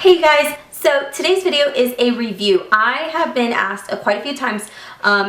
Hey guys, so today's video is a review. I have been asked quite a few times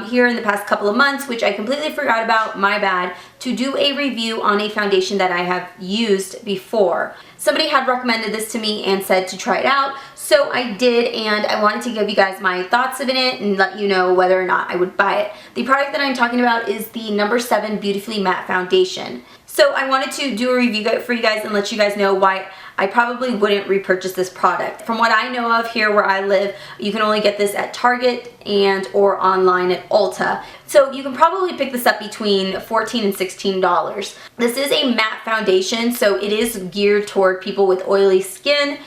here in the past couple of months, which I completely forgot about, my bad, to do a review on a foundation that I have used before. Somebody had recommended this to me and said to try it out, so I did, and I wanted to give you guys my thoughts of it and let you know whether or not I would buy it. The product that I'm talking about is the No7 Beautifully Matte Foundation. So I wanted to do a review for you guys and let you guys know why I probably wouldn't repurchase this product. From what I know of here where I live, you can only get this at Target and or online at Ulta. So you can probably pick this up between $14 and $16. This is a matte foundation, so it is geared toward people with oily skin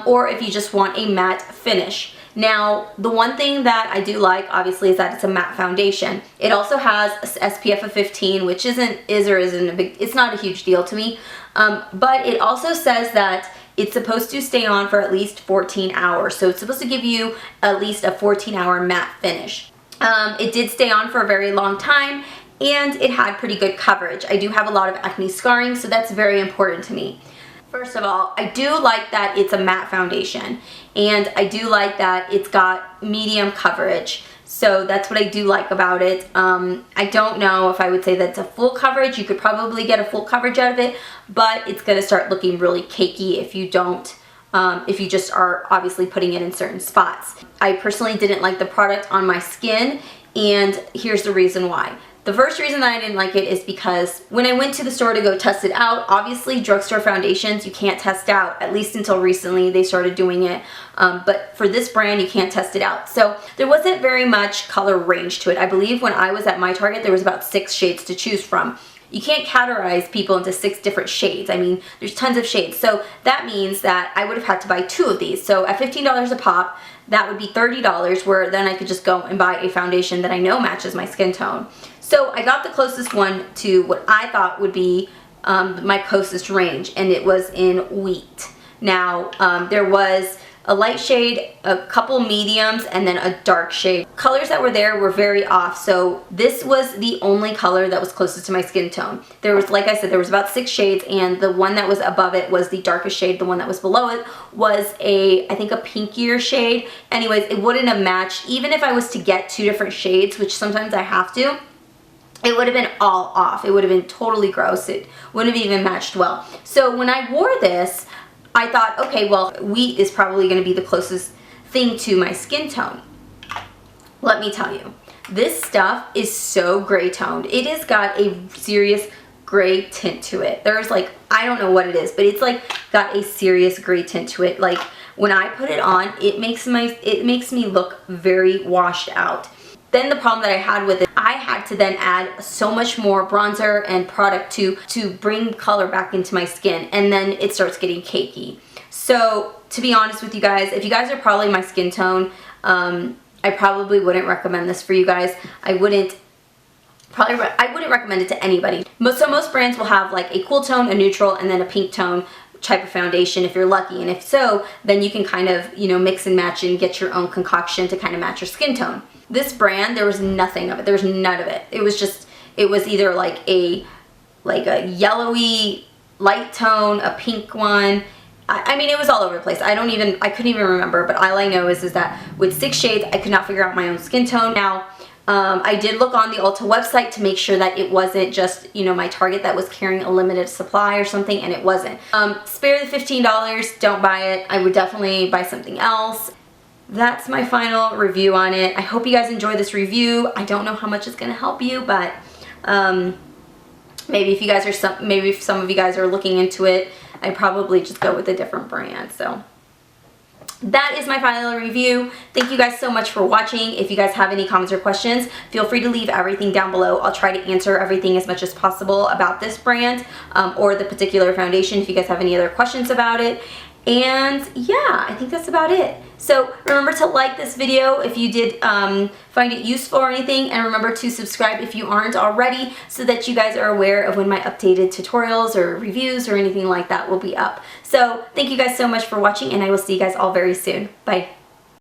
or if you just want a matte finish. Now, the one thing that I do like, obviously, is that it's a matte foundation. It also has SPF of 15, which isn't it's not a huge deal to me. But it also says that it's supposed to stay on for at least 14 hours. So it's supposed to give you at least a 14-hour matte finish. It did stay on for a very long time, and it had pretty good coverage. I do have a lot of acne scarring, so that's very important to me. First of all, I do like that it's a matte foundation, and I do like that it's got medium coverage. So that's what I do like about it. I don't know if I would say that's a full coverage. You could probably get a full coverage out of it, but it's going to start looking really cakey if you don't, if you just are obviously putting it in certain spots. I personally didn't like the product on my skin, and here's the reason why. The first reason that I didn't like it is because when I went to the store to go test it out, obviously drugstore foundations you can't test out, at least until recently they started doing it, but for this brand you can't test it out. So there wasn't very much color range to it. I believe when I was at my Target there was about 6 shades to choose from. You can't categorize people into 6 different shades. I mean, there's tons of shades. So that means that I would have had to buy 2 of these. So at $15 a pop, that would be $30, where then I could just go and buy a foundation that I know matches my skin tone. So I got the closest one to what I thought would be my closest range, and it was in wheat. Now, there was a light shade, a couple mediums, and then a dark shade. Colors that were there were very off, so this was the only color that was closest to my skin tone. There was, like I said, there was about 6 shades, and the one that was above it was the darkest shade. The one that was below it was I think a pinkier shade. Anyways, it wouldn't have matched. Even if I was to get 2 different shades, which sometimes I have to, it would have been all off. It would have been totally gross. It wouldn't have even matched well. So when I wore this, I thought, okay, well, wheat is probably going to be the closest thing to my skin tone. Let me tell you, this stuff is so gray toned. It has got a serious gray tint to it. There's like, I don't know what it is, but it's like got a serious gray tint to it. Like when I put it on, it makes me look very washed out. Then the problem that I had with it, I had to then add so much more bronzer and product to bring color back into my skin, and then it starts getting cakey. So to be honest with you guys, if you guys are probably my skin tone, I probably wouldn't recommend this for you guys. I wouldn't recommend it to anybody. So most brands will have like a cool tone, a neutral, and then a pink tone type of foundation if you're lucky, and if so, then you can kind of, you know, mix and match and get your own concoction to kind of match your skin tone. This brand, there was nothing of it. There was none of it. It was either like a yellowy light tone, a pink one. I mean, it was all over the place. I couldn't even remember, but all I know is that with 6 shades, I could not figure out my own skin tone. Now, I did look on the Ulta website to make sure that it wasn't just, you know, my Target that was carrying a limited supply or something, and it wasn't. Spare the $15, don't buy it. I would definitely buy something else. That's my final review on it. I hope you guys enjoy this review. I don't know how much it's going to help you, but maybe if some of you guys are looking into it, I'd probably just go with a different brand. So that is my final review. Thank you guys so much for watching. If you guys have any comments or questions, feel free to leave everything down below. I'll try to answer everything as much as possible about this brand or the particular foundation if you guys have any other questions about it. And yeah, I think that's about it. So remember to like this video if you did find it useful or anything, and remember to subscribe if you aren't already, so that you guys are aware of when my updated tutorials or reviews or anything like that will be up. So thank you guys so much for watching, and I will see you guys all very soon. Bye.